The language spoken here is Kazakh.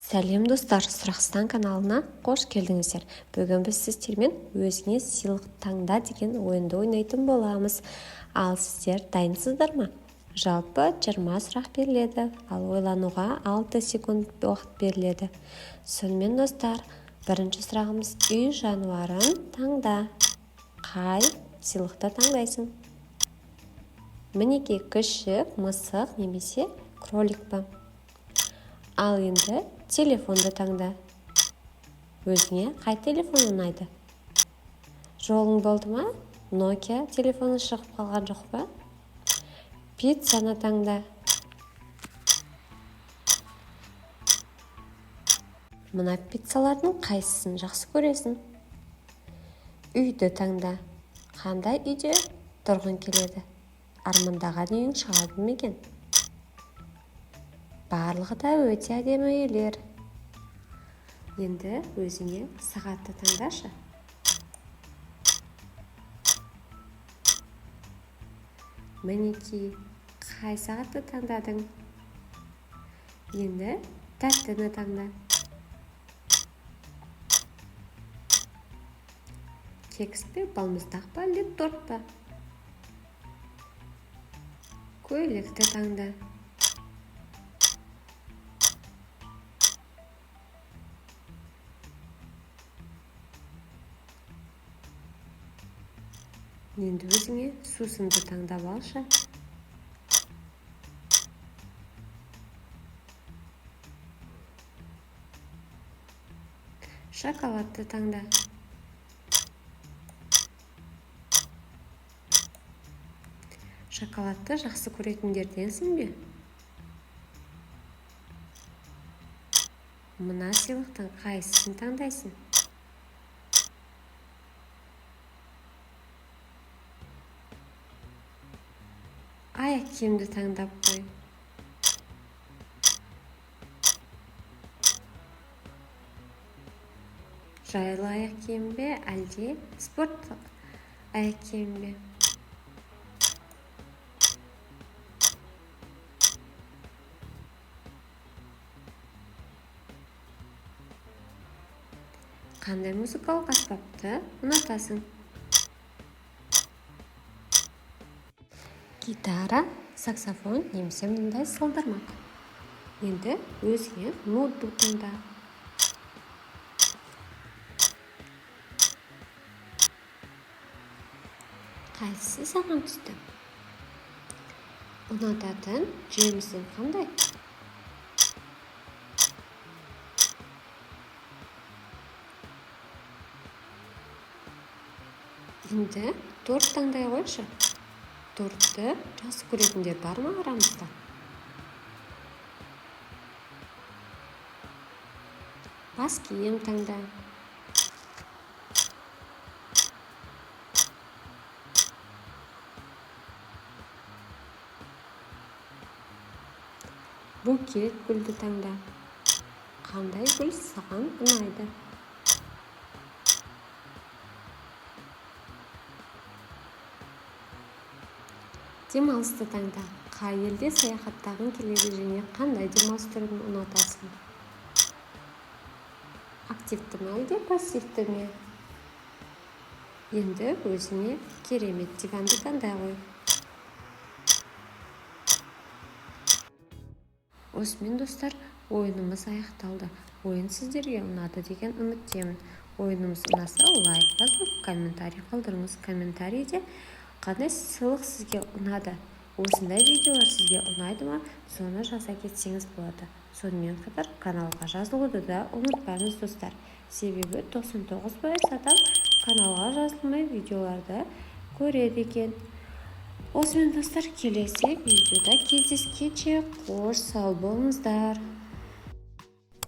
Сәлем достар, Сұрақстан каналына қош келдіңіздер. Бүгін біз сіздермен өзіңе сыйлық таңда деген ойынды ойнайтын боламыз. Ал сіздер дайынсыздар ма? Жалпы 20 сұрақ беріледі, ал ойлануға 6 секунд уақыт беріледі. Сонымен достар, бірінші сұрағымыз: үй жануарын таңда. Қай сыйлықты таңдайсың? Мінекей, күшік, мысық немесе кролик па? Ал енді телефонды таңда. Өзіңе қай телефон ұнайды? Жолың болды ма? Nokia телефоны шығып қалған жоқ па? Пиццаны таңда. Мына пиццалардың қайсысын жақсы көресің? Үйді таңда. Қандай үйде тұрғың келеді? Армандаған үйің шығады ма екен? Барлығы да өте әдемі үйлер. Енді өзіңе сағатты таңдашы. Мінекей, қай сағатты таңдадың? Енді тәттіні таңда. Кекс пе, балмұздақ па, әлде торт па? Көйлекті таңда. Енді өзіңе сусынды таңдап алшы. Шоколадты таңда. Шоколадты жақсы көретіндерденсің бе? Мына сыйлықтың қайсысын таңдайсың? Аяқ киімді таңдап қой. Жайлы аяқ киім бе, әлде спорттық аяқ киім бе? Қандай музыкалық аспапты ұнатасың? Гитара, саксофон немесе мындай сылдырмақ. Енді өзіңе ноутбук таңда. Қайсысы саған түсті? Ұнататын жемісің қандай? Енді торт таңдай қойшы. Тортты жақсы көретіндер бар ма арамызда? Бас киім таңда. Букет гүлді таңда. Қандай гүл саған ұнайды? Демалысты таңда. Қай елде саяхаттағың келеді және қандай демалыс түрін ұнатасың? Активті ме, әлде пассивті ме? Енді өзіңе керемет диванды таңдай қой. Осымен достар, ойынымыз аяқталды. Ойын сіздерге ұнады деген үміттемін. Ойынымыз ұнаса, лайк басып, комментарий қалдырыңыз. Комментарийде қандай сыйлық сізге ұнады? Осындай видеолар сізге ұнайды ма? Соны жаза кетсеңіз болады. Сонымен қатар каналға жазылуды да ұмытпаңыз достар. Себебі 99% адам каналға жазылмай видеоларды көреді екен. Осымен достар, келесі видеода кездескенше қош сау болыңыздар.